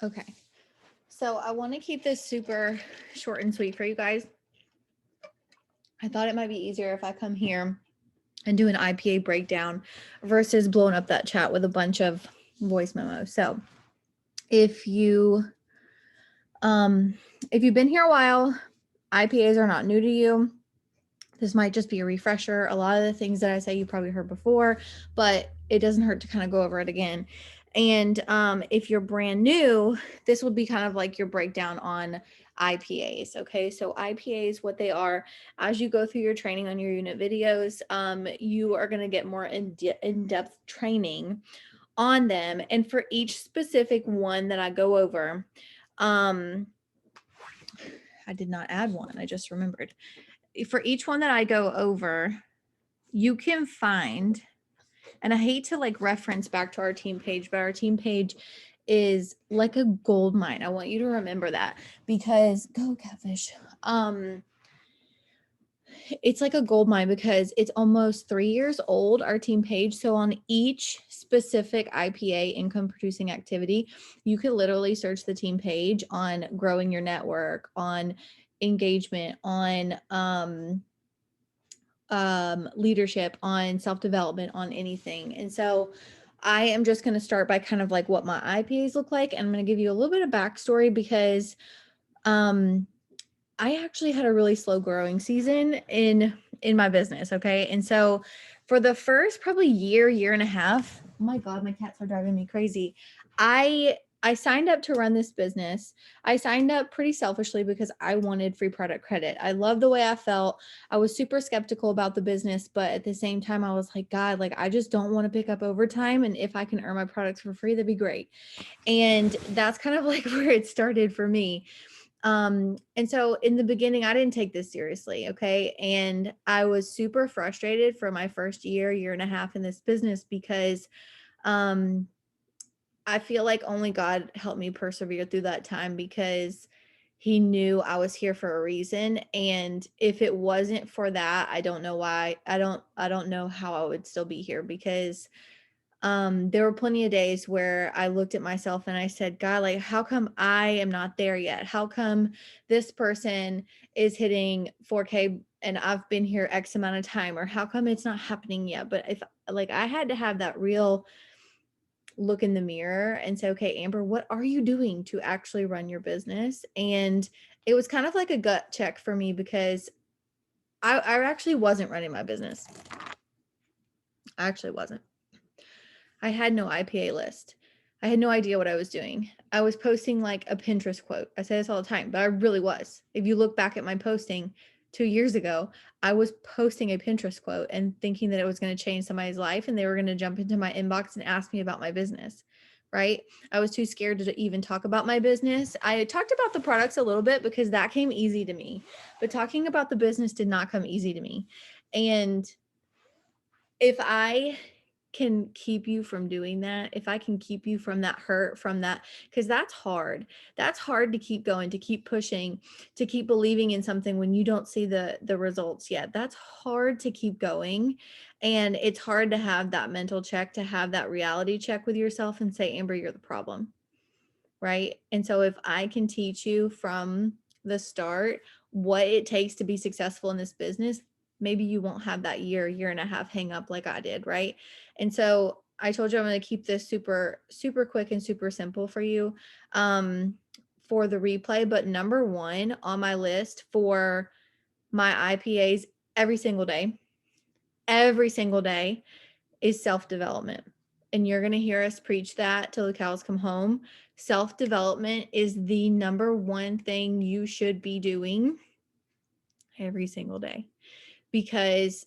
Okay. So I want to keep this super short and sweet for you guys. I thought it might be easier if I come here and do an IPA breakdown versus blowing up that chat with a bunch of voice memos. So if you if you've been here a while, IPAs are not new to you. This might just be a refresher. A lot of the things that I say you probably heard before, but it doesn't hurt to kind of go over it again. And if you're brand new, this would be kind of like your breakdown on IPAs. Okay, so IPAs, what they are, as you go through your training on your unit videos, you are going to get more in-depth training on them. And for each specific one that I go over, I did not add one. I just remembered. For each one that I go over, you can find, and I hate to like reference back to our team page, but our team page is like a gold mine. I want you to remember that, because go catfish. It's like a gold mine because it's almost 3 years old, our team page. So on each specific IPA, income producing activity, you could literally search the team page on growing your network, on engagement, on leadership, on self-development, on anything. And so I am just going to start by kind of like what my IPAs look like. And I'm going to give you a little bit of backstory because I actually had a really slow growing season in my business. Okay. And so for the first probably year and a half, oh my God, my cats are driving me crazy. I signed up to run this business. I signed up pretty selfishly because I wanted free product credit. I loved the way I felt. I was super skeptical about the business, but at the same time, I was like, God, like I just don't want to pick up overtime. And if I can earn my products for free, that'd be great. And that's kind of like where it started for me. And so in the beginning, I didn't take this seriously. Okay. And I was super frustrated for my first year and a half in this business because, um, I feel like only God helped me persevere through that time because he knew I was here for a reason. And if it wasn't for that, I don't know why. I don't know how I would still be here because there were plenty of days where I looked at myself and I said, God, like, how come I am not there yet? How come this person is hitting 4K and I've been here X amount of time? Or how come it's not happening yet? But if like I had to have that real look in the mirror and say, okay, Amber, what are you doing to actually run your business? And it was kind of like a gut check for me because I actually wasn't running my business. I actually wasn't. I had no IPA list. I had no idea what I was doing. I was posting like a Pinterest quote. I say this all the time, but I really was. If you look back at my posting 2 years ago, I was posting a Pinterest quote and thinking that it was going to change somebody's life and they were going to jump into my inbox and ask me about my business. Right. I was too scared to even talk about my business. I talked about the products a little bit because that came easy to me, but talking about the business did not come easy to me. And if I can keep you from doing that, if I can keep you from that hurt, from that, because that's hard. That's hard to keep going, to keep pushing, to keep believing in something when you don't see the results yet. That's hard to keep going. And it's hard to have that mental check, to have that reality check with yourself and say, Amber, you're the problem. Right. And so if I can teach you from the start what it takes to be successful in this business, maybe you won't have that year and a half hang up like I did. Right. And so I told you I'm going to keep this super quick and super simple for you for the replay. But number one on my list for my IPAs every single day is self-development. And you're going to hear us preach that till the cows come home. Self-development is the number one thing you should be doing every single day, because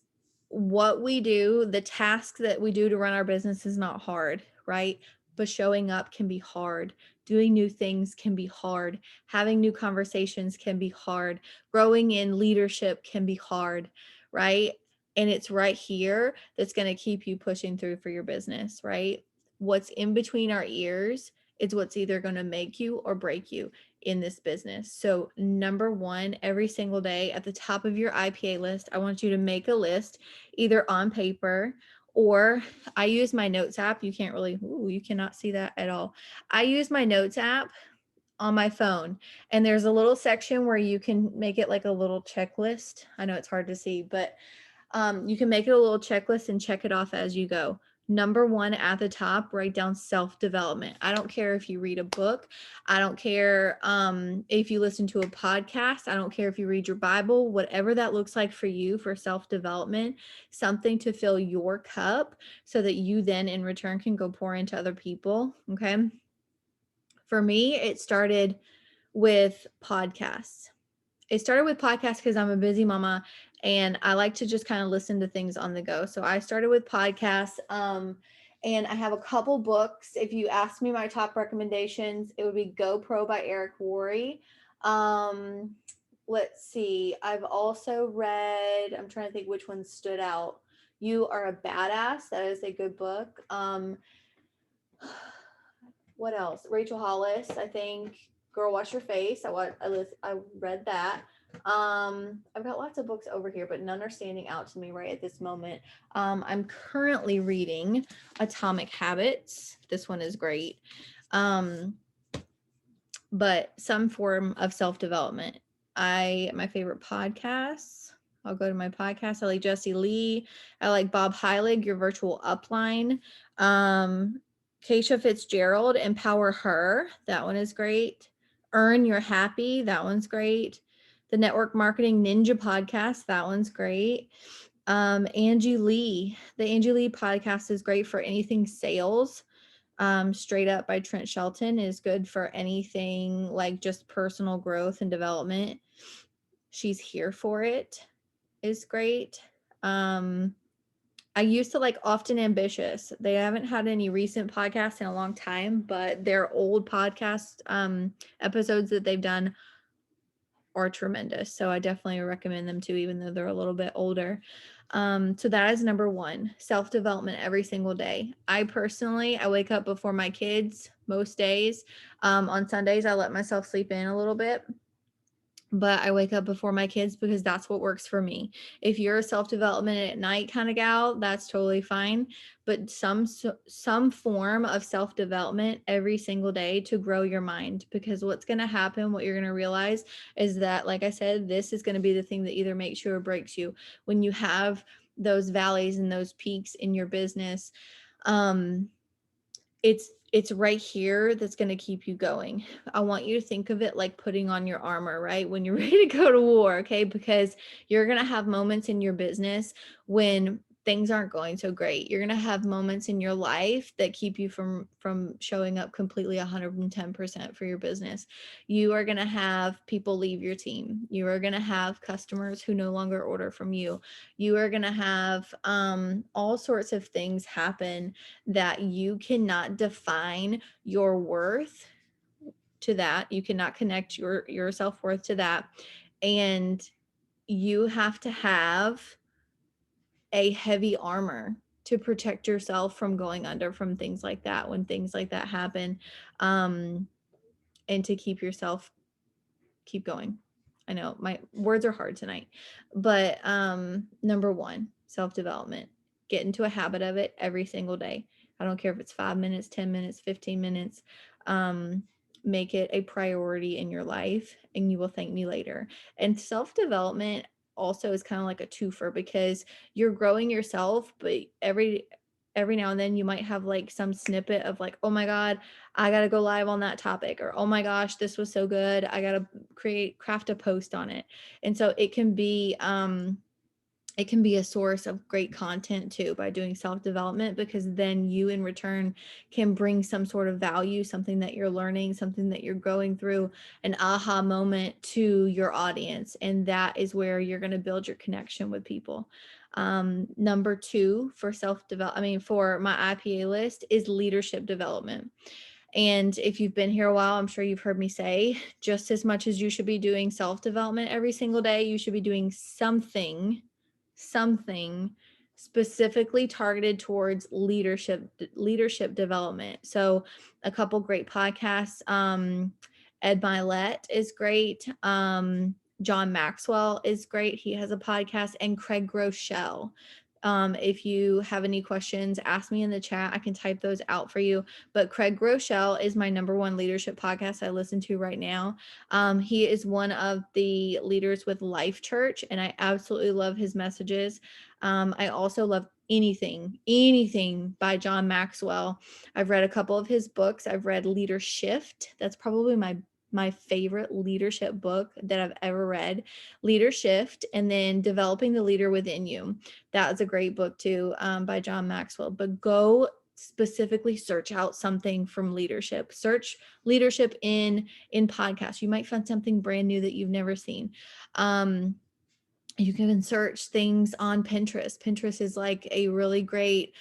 what we do, the task that we do to run our business is not hard, right? But showing up can be hard. Doing new things can be hard. Having new conversations can be hard. Growing in leadership can be hard, right? And it's right here that's going to keep you pushing through for your business, right? What's in between our ears is what's either going to make you or break you in this business. So number one, every single day at the top of your IPA list, I want you to make a list either on paper or I use my notes app. You cannot see that at all. I use my notes app on my phone, and there's a little section where you can make it like a little checklist. I know it's hard to see, but you can make it a little checklist and check it off as you go. Number one at the top, write down self-development. I don't care if you read a book. I don't care if you listen to a podcast. I don't care if you read your Bible, whatever that looks like for you for self-development, something to fill your cup so that you then in return can go pour into other people. Okay. For me, it started with podcasts. Because I'm a busy mama and I like to just kind of listen to things on the go. So I started with podcasts. And I have a couple books. If you ask me my top recommendations, it would be GoPro by Eric Worre. Um, let's see. I've also read, I'm trying to think which one stood out. You Are a Badass. That is a good book. What else? Rachel Hollis, I think. Girl, Wash Your Face. I read that. I've got lots of books over here, but none are standing out to me right at this moment. I'm currently reading Atomic Habits. This one is great. But some form of self-development. My favorite podcasts. I'll go to my podcast. I like Jesse Lee. I like Bob Heilig, Your Virtual Upline. Keisha Fitzgerald, Empower Her. That one is great. Earn Your Happy. That one's great. The Network Marketing Ninja podcast. That one's great. Angie Lee. The Angie Lee podcast is great for anything sales. Straight Up by Trent Shelton is good for anything like just personal growth and development. She's Here for It is great. I used to like Often Ambitious. They haven't had any recent podcasts in a long time, but their old podcast episodes that they've done are tremendous. So I definitely recommend them too, even though they're a little bit older. So that is number one, self-development every single day. I wake up before my kids most days. On Sundays, I let myself sleep in a little bit, but I wake up before my kids because that's what works for me. If you're a self-development at night kind of gal, that's totally fine. But some form of self-development every single day to grow your mind, because what's going to happen, what you're going to realize is that, like I said, this is going to be the thing that either makes you or breaks you. When you have those valleys and those peaks in your business, it's right here that's going to keep you going. I want you to think of it like putting on your armor, right? When you're ready to go to war, okay? Because you're going to have moments in your business when things aren't going so great. You're going to have moments in your life that keep you from showing up completely 110% for your business. You are going to have people leave your team. You are going to have customers who no longer order from you. You are going to have all sorts of things happen that you cannot define your worth to that. You cannot connect your self-worth to that. And you have to have a heavy armor to protect yourself from going under from things like that when things like that happen, and to keep yourself keep going. I know my words are hard tonight, but number one, self-development. Get into a habit of it every single day. I don't care if it's 5 minutes, 10 minutes, 15 minutes. Make it a priority in your life and you will thank me later. And self-development also is kind of like a twofer, because you're growing yourself, but every now and then you might have like some snippet of like, oh my God, I got to go live on that topic, or oh my gosh, this was so good, I got to craft a post on it. And so it can be a source of great content too by doing self-development, because then you in return can bring some sort of value, something that you're learning, something that you're going through, an aha moment to your audience. And that is where you're going to build your connection with people. Number two for for my IPA list is leadership development. And if you've been here a while, I'm sure you've heard me say, just as much as you should be doing self-development every single day, you should be doing something specifically targeted towards leadership development. So a couple great podcasts. Ed Milet is great. John Maxwell is great. He has a podcast, and Craig Groeschel. If you have any questions, ask me in the chat. I can type those out for you. But Craig Groeschel is my number one leadership podcast I listen to right now. He is one of the leaders with Life Church, and I absolutely love his messages. I also love anything by John Maxwell. I've read a couple of his books. I've read Leader Shift. That's probably my favorite leadership book that I've ever read. Leader Shift, and then Developing the Leader Within You. That is a great book too, by John Maxwell. But go specifically search out something from leadership. Search leadership in podcasts. You might find something brand new that you've never seen. You can even search things on Pinterest. Pinterest is like a really great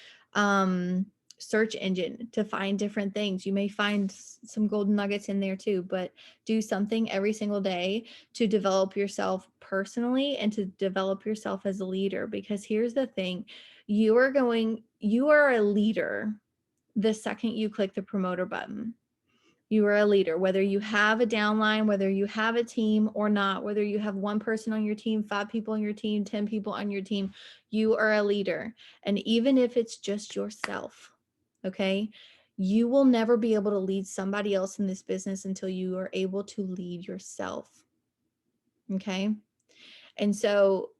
search engine to find different things. You may find some golden nuggets in there too, but do something every single day to develop yourself personally and to develop yourself as a leader. Because here's the thing, you are a leader the second you click the promoter button. You are a leader, whether you have a downline, whether you have a team or not, whether you have one person on your team, 5 people on your team, 10 people on your team, you are a leader. And even if it's just yourself, okay, you will never be able to lead somebody else in this business until you are able to lead yourself. Okay. And so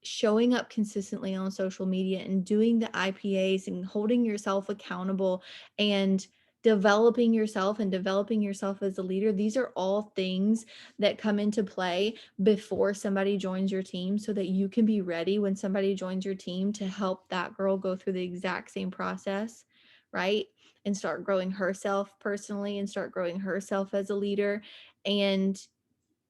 showing up consistently on social media and doing the IPAs and holding yourself accountable and developing yourself as a leader, these are all things that come into play before somebody joins your team, so that you can be ready when somebody joins your team to help that girl go through the exact same process, right? And start growing herself personally and start growing herself as a leader. And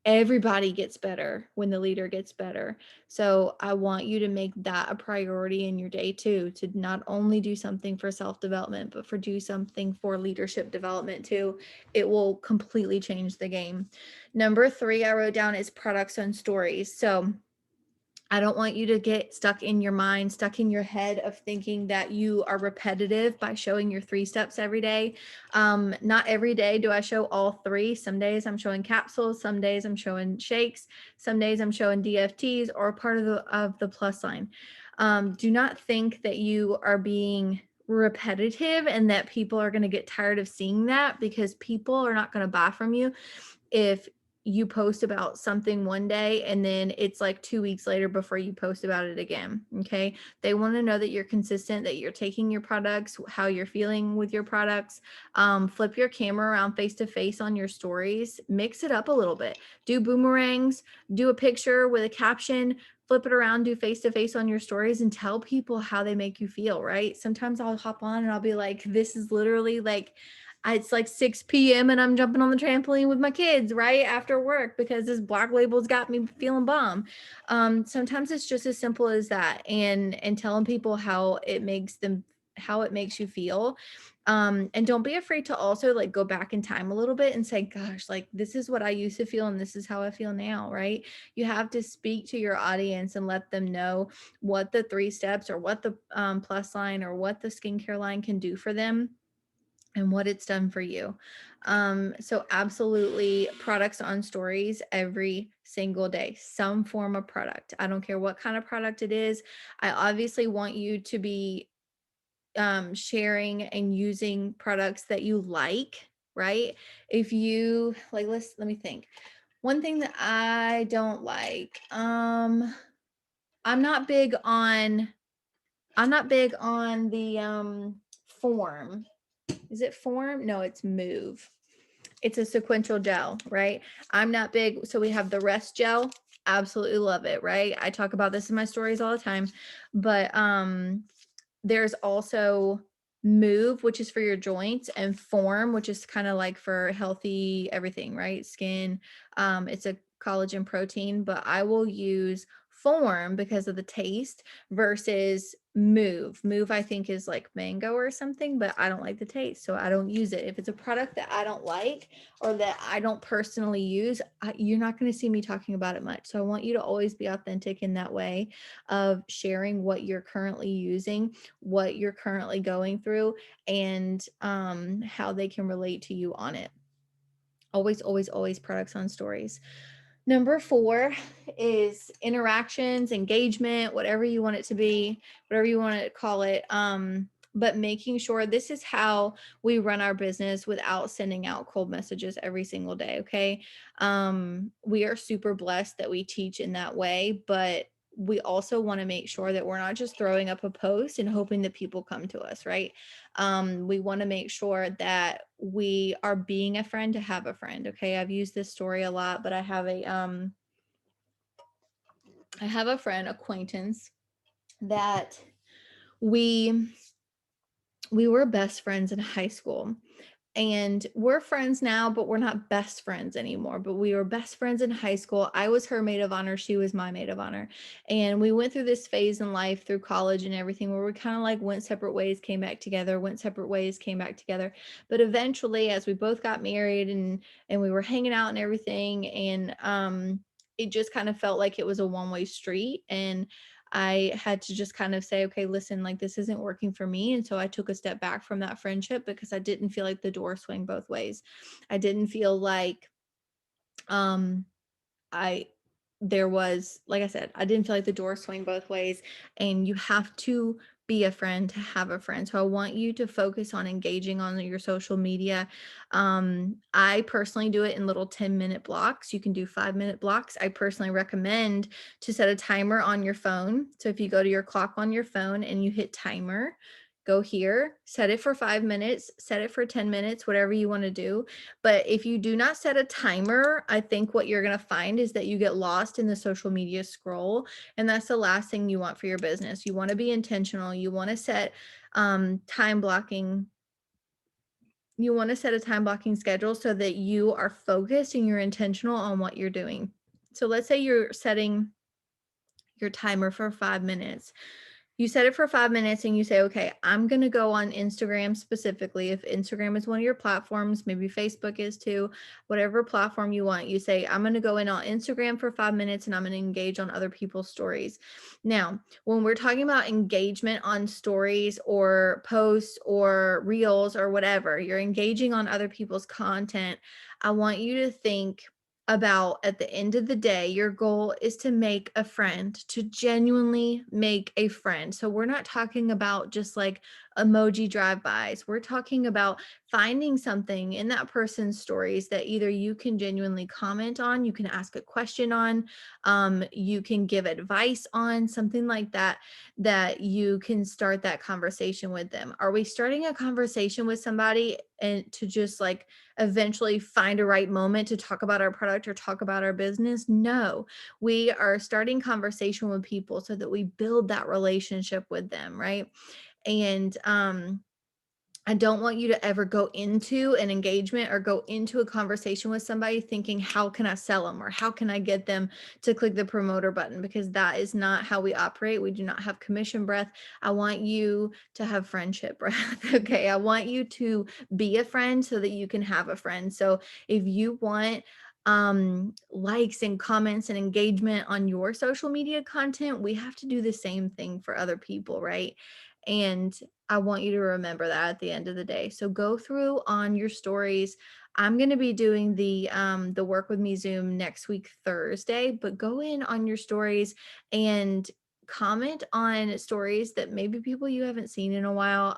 everybody gets better when the leader gets better. So I want you to make that a priority in your day too, to not only do something for self-development, but for do something for leadership development too. It will completely change the game. Number 3 I wrote down is products and stories. So I don't want you to get stuck in your mind, stuck in your head of thinking that you are repetitive by showing your 3 steps every day. Not every day do I show all 3. Some days I'm showing capsules, some days I'm showing shakes, some days I'm showing DFTs or part of the plus line. Do not think that you are being repetitive and that people are going to get tired of seeing that, because people are not going to buy from you if you post about something one day and then it's like 2 weeks later before you post about it again. Okay. They want to know that you're consistent, that you're taking your products, how you're feeling with your products. Flip your camera around face to face on your stories, mix it up a little bit, do boomerangs, do a picture with a caption, flip it around, do face to face on your stories, and tell people how they make you feel, right? Sometimes I'll hop on and I'll be like, this is literally like, it's like 6 p.m. and I'm jumping on the trampoline with my kids right after work because this black label's got me feeling bomb. Sometimes it's just as simple as that, and telling people how it makes you feel. And don't be afraid to also like go back in time a little bit and say, gosh, like this is what I used to feel and this is how I feel now, right? You have to speak to your audience and let them know what the 3 steps or what the plus line or what the skincare line can do for them and what it's done for you. So absolutely products on stories every single day, some form of product. I don't care what kind of product it is. I obviously want you to be sharing and using products that you like, right? If you like, let me think. One thing that I don't like, I'm not big on the form. Is it form? No, it's move. It's a sequential gel, right? I'm not big. So we have the rest gel. Absolutely love it, right? I talk about this in my stories all the time. But there's also move, which is for your joints, and form, which is kind of like for healthy everything, right? Skin. It's a collagen protein, but I will use form because of the taste versus move. Move I think is like mango or something, but I don't like the taste, so I don't use it. If it's a product that I don't like or that I don't personally use, you're not going to see me talking about it much. So I want you to always be authentic in that way of sharing what you're currently using, what you're currently going through, and how they can relate to you on it. Always products on stories. Number 4 is interactions, engagement, whatever you want it to be, whatever you want to call it. But making sure this is how we run our business without sending out cold messages every single day. Okay. We are super blessed that we teach in that way, but we also want to make sure that we're not just throwing up a post and hoping that people come to us, right? We want to make sure that we are being a friend to have a friend. Okay. I've used this story a lot, but I have a friend acquaintance that we we were best friends in high school, and we're friends now, but we're not best friends anymore. But we were best friends in high school. I was her maid of honor, she was my maid of honor, and we went through this phase in life through college and everything where we kind of like went separate ways, came back together, went separate ways, came back together. But eventually, as we both got married and we were hanging out and everything, and it just kind of felt like it was a one-way street. And I had to just kind of say, okay, listen, like this isn't working for me. And so I took a step back from that friendship because I didn't feel like the door swing both ways. I didn't feel like um I there was, like I said, I didn't feel like the door swing both ways, and you have to be a friend to have a friend. So I want you to focus on engaging on your social media. I personally do it in little 10-minute blocks. You can do 5-minute blocks. I personally recommend to set a timer on your phone. So if you go to your clock on your phone and you hit timer, go here, set it for 5 minutes, set it for 10 minutes, whatever you want to do. But if you do not set a timer, I think what you're going to find is that you get lost in the social media scroll. And that's the last thing you want for your business. You want to be intentional. You want to set time blocking. You want to set a time blocking schedule so that you are focused and you're intentional on what you're doing. So let's say you're setting your timer for 5 minutes. You set it for 5 minutes and you say, okay, I'm going to go on Instagram specifically. If Instagram is one of your platforms, maybe Facebook is too, whatever platform you want, you say, I'm going to go in on Instagram for 5 minutes and I'm going to engage on other people's stories. Now, when we're talking about engagement on stories or posts or reels or whatever, you're engaging on other people's content. I want you to think about, at the end of the day, your goal is to make a friend, to genuinely make a friend. So we're not talking about just like emoji drive-bys. We're talking about finding something in that person's stories that either you can genuinely comment on, you can ask a question on, you can give advice on, something like that, that you can start that conversation with them. Are we starting a conversation with somebody and to just like eventually find a right moment to talk about our product or talk about our business? No, we are starting conversation with people so that we build that relationship with them, right? And I don't want you to ever go into an engagement or go into a conversation with somebody thinking, how can I sell them or how can I get them to click the promoter button? Because that is not how we operate. We do not have commission breath. I want you to have friendship breath. Okay. I want you to be a friend so that you can have a friend. So if you want likes and comments and engagement on your social media content, we have to do the same thing for other people, right? And I want you to remember that at the end of the day. So go through on your stories. I'm going to be doing the work with me Zoom next week Thursday, but go in on your stories and comment on stories that maybe people you haven't seen in a while.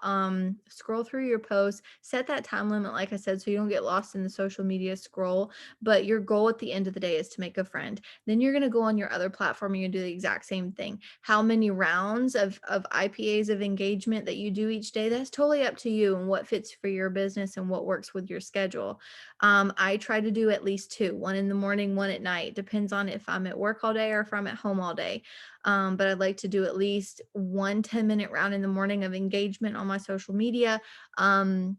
Scroll through your posts, set that time limit like I said so you don't get lost in the social media scroll, but your goal at the end of the day is to make a friend. Then you're going to go on your other platform and you do the exact same thing. How many rounds of IPAs of engagement that you do each day, that's totally up to you and what fits for your business and what works with your schedule. I try to do at least two, one in the morning, one at night. Depends on if I'm at work all day or if I'm at home all day. But I'd like to do at least one 10-minute round in the morning of engagement on my social media. And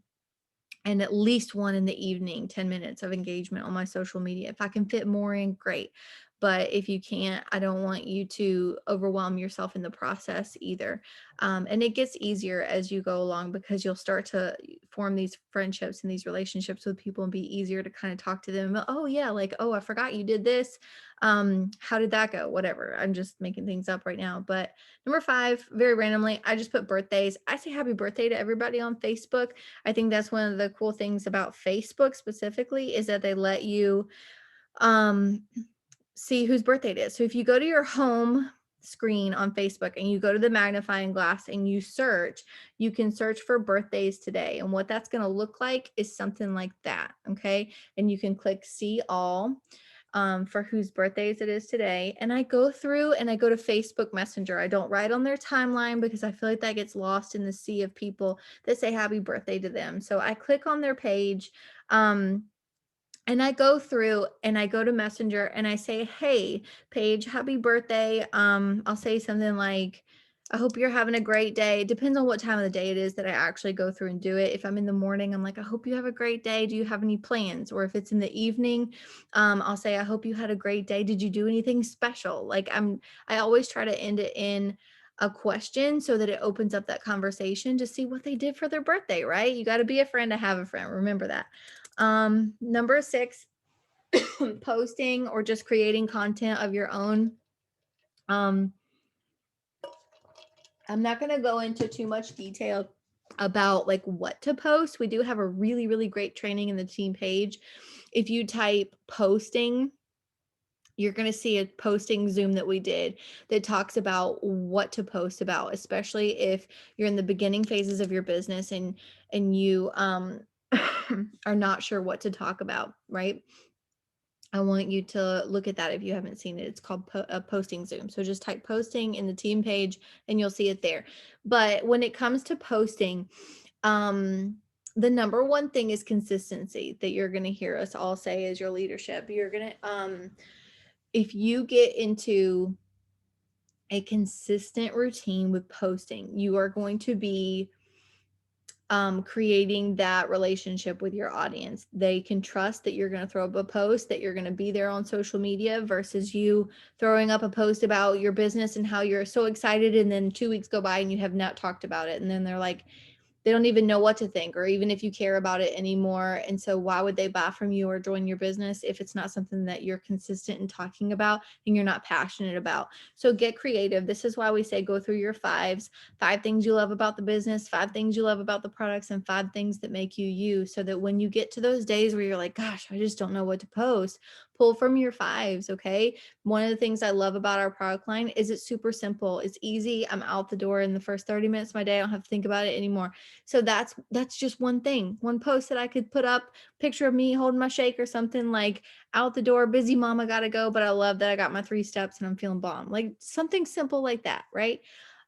at least one in the evening, 10 minutes of engagement on my social media. If I can fit more in, great. But if you can't, I don't want you to overwhelm yourself in the process either. And it gets easier as you go along because you'll start to form these friendships and these relationships with people and be easier to kind of talk to them. Oh, yeah, like, oh, I forgot you did this. How did that go? Whatever. I'm just making things up right now. But number 5, very randomly, I just put birthdays. I say happy birthday to everybody on Facebook. I think that's one of the cool things about Facebook specifically is that they let you um see whose birthday it is. So if you go to your home screen on Facebook and you go to the magnifying glass and you search, you can search for birthdays today. And what that's going to look like is something like that. Okay. And you can click see all for whose birthdays it is today. And I go through and I go to Facebook Messenger. I don't write on their timeline because I feel like that gets lost in the sea of people that say happy birthday to them. So I click on their page. And I go through and I go to Messenger and I say, "Hey, Paige, happy birthday." I'll say something like, "I hope you're having a great day." It depends on what time of the day it is that I actually go through and do it. If I'm in the morning, I'm like, "I hope you have a great day. Do you have any plans?" Or if it's in the evening, I'll say, "I hope you had a great day. Did you do anything special?" I always try to end it in a question so that it opens up that conversation to see what they did for their birthday, right? You got to be a friend to have a friend. Remember that. Number 6, posting or just creating content of your own. Um, I'm not going to go into too much detail about like what to post. We do have a really, really great training in the team page. If you type posting, you're going to see a posting Zoom that we did that talks about what to post about, especially if you're in the beginning phases of your business and you are not sure what to talk about, right? I want you to look at that if you haven't seen it. It's called Posting Zoom. So just type posting in the team page and you'll see it there. But when it comes to posting, the number one thing is consistency that you're going to hear us all say as your leadership. You're going to, if you get into a consistent routine with posting, you are going to be creating that relationship with your audience. They can trust that you're going to throw up a post, that you're going to be there on social media versus you throwing up a post about your business and how you're so excited. And then 2 weeks go by and you have not talked about it. And then they're like, they don't even know what to think or even if you care about it anymore. And so why would they buy from you or join your business if it's not something that you're consistent in talking about and you're not passionate about? So get creative. This is why we say go through your 5 things you love about the business, 5 things you love about the products, and 5 things that make you you, so that when you get to those days where you're like, gosh, I just don't know what to post, pull from your 5s. Okay. One of the things I love about our product line is it's super simple. It's easy. I'm out the door in the first 30 minutes of my day. I don't have to think about it anymore. So that's just one thing, one post that I could put up, picture of me holding my shake or something like out the door, busy mama, gotta go, but I love that I got my 3 steps and I'm feeling bomb. Like something simple like that, right?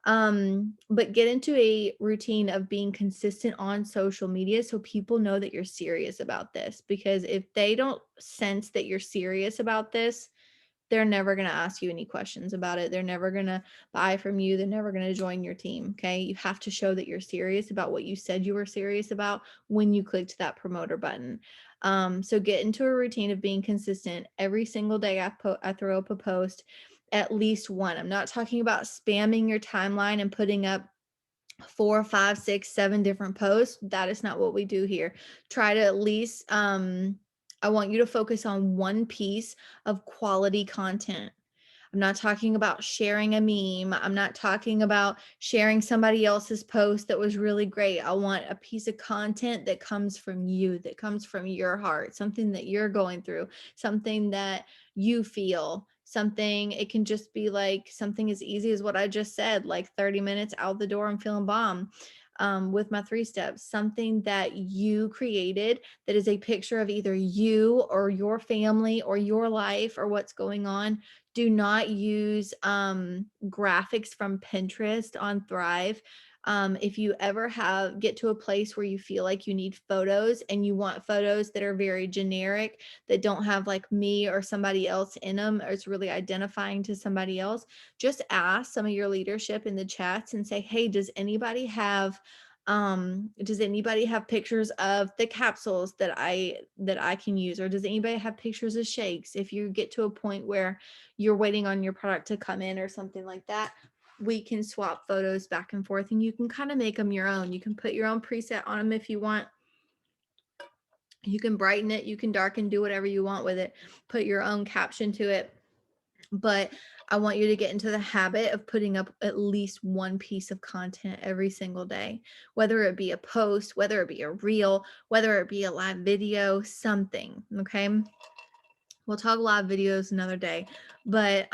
But get into a routine of being consistent on social media so people know that you're serious about this, because if they don't sense that you're serious about this, they're never going to ask you any questions about it. They're never going to buy from you. They're never going to join your team. Okay. You have to show that you're serious about what you said you were serious about when you clicked that promoter button. So get into a routine of being consistent. Every single day I throw up a post, at least one. I'm not talking about spamming your timeline and putting up 4, 5, 6, 7 different posts. That is not what we do here. Try to at least, I want you to focus on one piece of quality content. I'm not talking about sharing a meme. I'm not talking about sharing somebody else's post that was really great. I want a piece of content that comes from you, that comes from your heart, something that you're going through, something that you feel, something. It can just be like something as easy as what I just said, like 30 minutes out the door, I'm feeling bomb. With my 3 steps, something that you created that is a picture of either you or your family or your life or what's going on. Do not use graphics from Pinterest on Thrive. If you ever get to a place where you feel like you need photos and you want photos that are very generic, that don't have like me or somebody else in them, or it's really identifying to somebody else, just ask some of your leadership in the chats and say, hey, does anybody have pictures of the capsules that I can use, or does anybody have pictures of shakes? If you get to a point where you're waiting on your product to come in or something like that, we can swap photos back and forth and you can kind of make them your own. You can put your own preset on them if you want. You can brighten it, you can darken, do whatever you want with it, put your own caption to it. But I want you to get into the habit of putting up at least one piece of content every single day, whether it be a post, whether it be a reel, whether it be a live video, something. Okay. we'll talk live videos another day, but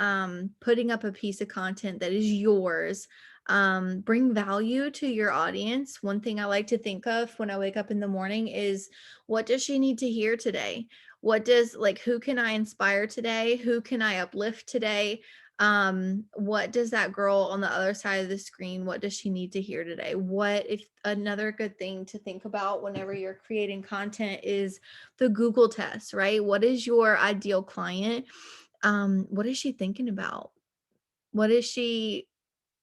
putting up a piece of content that is yours, bring value to your audience. One thing I like to think of when I wake up in the morning is, what does she need to hear today? What does, like, who can I inspire today? Who can I uplift today? What does that girl on the other side of the screen, what does she need to hear today? What if another good thing to think about whenever you're creating content is the Google test, right? What is your ideal client? What is she thinking about? What is she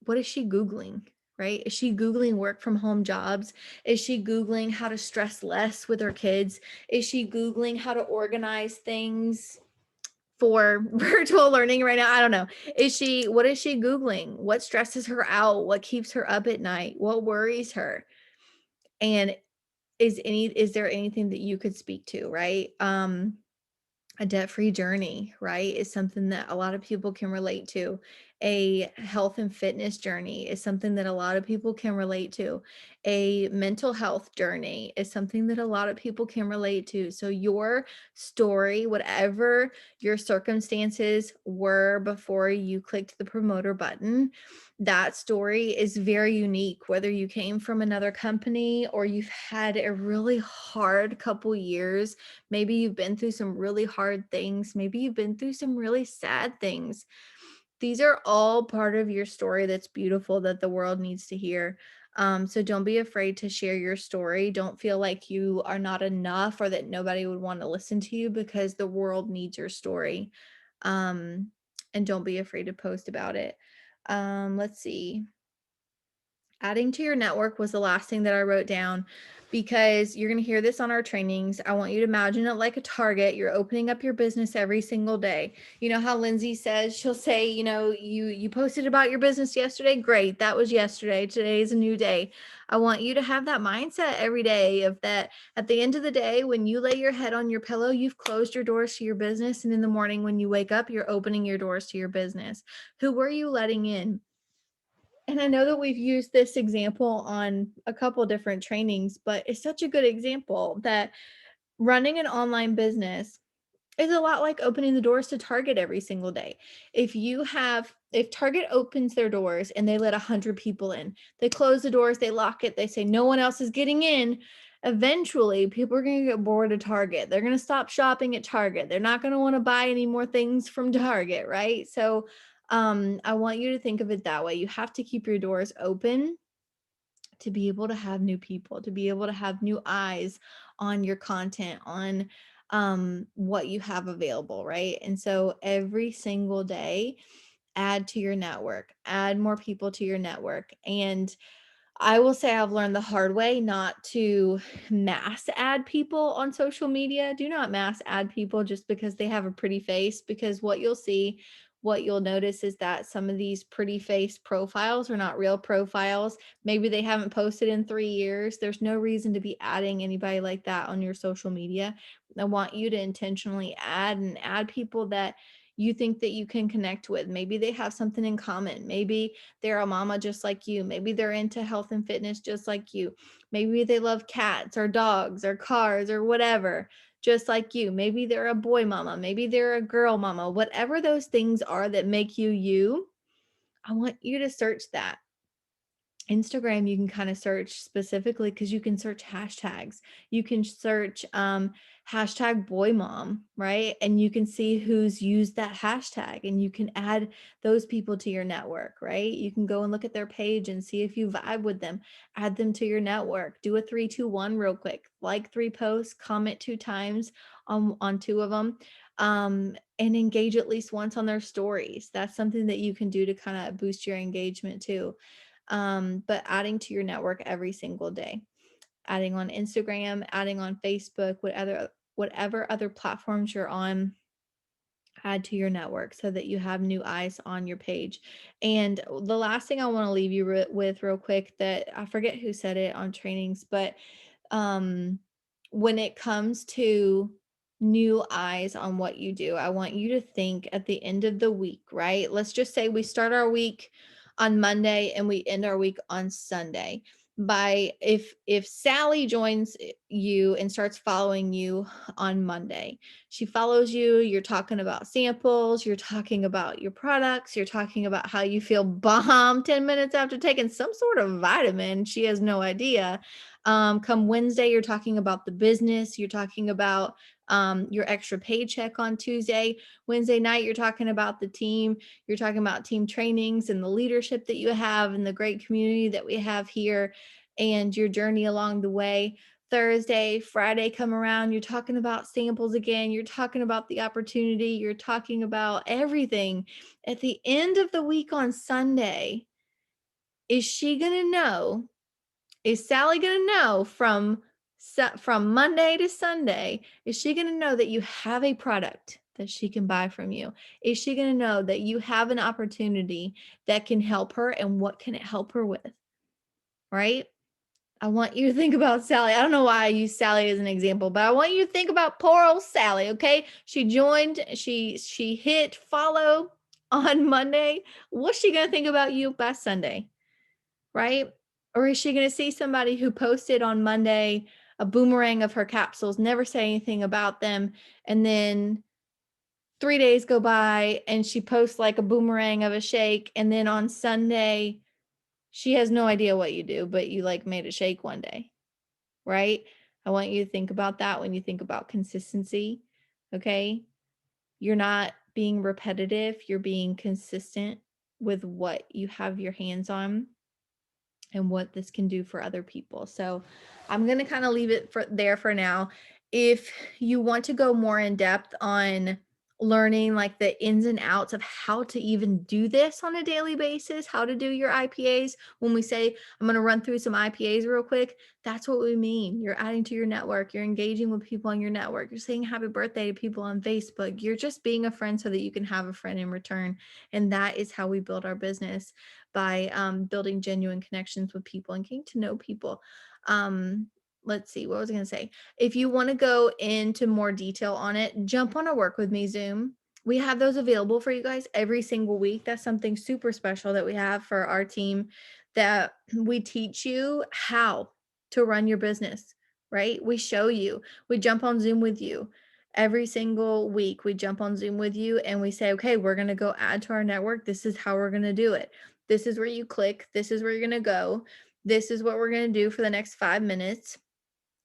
Googling? Right? Is she Googling work from home jobs? Is she Googling how to stress less with her kids? Is she Googling how to organize things for virtual learning right now? I don't know. What is she Googling? What stresses her out? What keeps her up at night? What worries her? And is there anything that you could speak to, right? A debt-free journey, right, is something that a lot of people can relate to. A health and fitness journey is something that a lot of people can relate to. A mental health journey is something that a lot of people can relate to. So your story, whatever your circumstances were before you clicked the promoter button, that story is very unique, whether you came from another company or you've had a really hard couple years. Maybe you've been through some really hard things. Maybe you've been through some really sad things. These are all part of your story that's beautiful, that the world needs to hear. So don't be afraid to share your story. Don't feel like you are not enough or that nobody would want to listen to you, because the world needs your story. Um, and don't be afraid to post about it. Let's see. Adding to your network was the last thing that I wrote down, because you're going to hear this on our trainings. I want you to imagine it like a Target. You're opening up your business every single day. You know how Lindsay says, she'll say, you posted about your business yesterday. Great. That was yesterday. Today is a new day. I want you to have that mindset every day, of that at the end of the day, when you lay your head on your pillow, you've closed your doors to your business. And in the morning, when you wake up, you're opening your doors to your business. Who were you letting in? And I know that we've used this example on a couple different trainings, but it's such a good example that running an online business is a lot like opening the doors to Target every single day. If Target opens their doors and they let 100 people in, they close the doors, they lock it, they say no one else is getting in, eventually people are going to get bored of Target. They're going to stop shopping at Target. They're not going to want to buy any more things from Target, right? So I want you to think of it that way. You have to keep your doors open to be able to have new people, to be able to have new eyes on your content, on what you have available, right? And so every single day, add to your network, add more people to your network. And I will say I've learned the hard way not to mass add people on social media. Do not mass add people just because they have a pretty face, because what you'll notice is that some of these pretty face profiles are not real profiles. Maybe they haven't posted in 3 years. There's no reason to be adding anybody like that on your social media. I want you to intentionally add people that you think that you can connect with. Maybe they have something in common. Maybe they're a mama just like you. Maybe they're into health and fitness just like you. Maybe they love cats or dogs or cars or whatever, just like you. Maybe they're a boy mama. Maybe they're a girl mama. Whatever those things are that make you you, I want you to search that. Instagram, you can kind of search specifically, because you can search hashtags. You can search hashtag boy mom, right? And you can see who's used that hashtag, and you can add those people to your network, right? You can go and look at their page and see if you vibe with them, add them to your network, do a 3-2-1 real quick, like 3 posts, comment 2 times on 2 of them, and engage at least once on their stories. That's something that you can do to kind of boost your engagement too. But adding to your network every single day, adding on Instagram, adding on Facebook, whatever other platforms you're on, add to your network so that you have new eyes on your page. And the last thing I want to leave you with real quick, that I forget who said it on trainings, but um, when it comes to new eyes on what you do, I want you to think at the end of the week, right? Let's just say we start our week on Monday and we end our week on Sunday. by if Sally joins you and starts following you on Monday. She follows you, you're talking about samples, you're talking about your products, you're talking about how you feel bomb 10 minutes after taking some sort of vitamin. She has no idea. Come Wednesday, you're talking about the business, you're talking about your extra paycheck on Tuesday. Wednesday night, you're talking about the team, you're talking about team trainings and the leadership that you have and the great community that we have here and your journey along the way. Thursday, Friday come around, you're talking about samples again, you're talking about the opportunity, you're talking about everything. At the end of the week on Sunday, is she going to know? Is Sally going to know from Monday to Sunday, is she going to know that you have a product that she can buy from you? Is she going to know that you have an opportunity that can help her, and what can it help her with? Right? I want you to think about Sally. I don't know why I use Sally as an example, but I want you to think about poor old Sally, okay? She joined, she hit follow on Monday. What's she going to think about you by Sunday? Right? Or is she going to see somebody who posted on Monday a boomerang of her capsules, never say anything about them, and then 3 days go by and she posts like a boomerang of a shake, and then on Sunday she has no idea what you do, but you like made a shake one day, right? I want you to think about that when you think about consistency, okay? You're not being repetitive, you're being consistent with what you have your hands on and what this can do for other people. So I'm going to kind of leave it there for now. If you want to go more in depth on learning like the ins and outs of how to even do this on a daily basis, how to do your IPAs, when we say I'm going to run through some IPAs real quick, that's what we mean. You're adding to your network, you're engaging with people on your network, you're saying happy birthday to people on Facebook, you're just being a friend so that you can have a friend in return. And that is how we build our business, by building genuine connections with people and getting to know people. Let's see, what was I going to say? If you want to go into more detail on it, jump on a Work With Me Zoom. We have those available for you guys every single week. That's something super special that we have for our team, that we teach you how to run your business, right? We show you, we jump on Zoom with you. Every single week, we jump on Zoom with you and we say, okay, we're going to go add to our network. This is how we're going to do it. This is where you click. This is where you're going to go. This is what we're going to do for the next 5 minutes.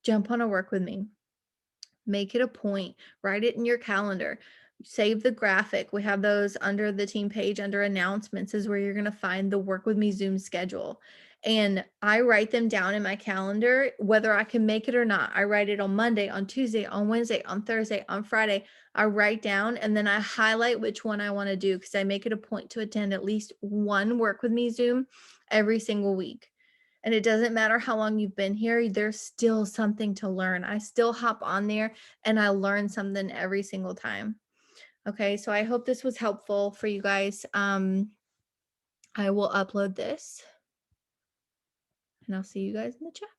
Jump on a Work With Me. Make it a point. Write it in your calendar. Save the graphic. We have those under the team page, under announcements is where you're going to find the Work With Me Zoom schedule. And I write them down in my calendar, whether I can make it or not. I write it on Monday, on Tuesday, on Wednesday, on Thursday, on Friday. I write down and then I highlight which one I want to do, because I make it a point to attend at least one Work With Me Zoom every single week. And it doesn't matter how long you've been here, there's still something to learn. I still hop on there and I learn something every single time. Okay, so I hope this was helpful for you guys. I will upload this and I'll see you guys in the chat.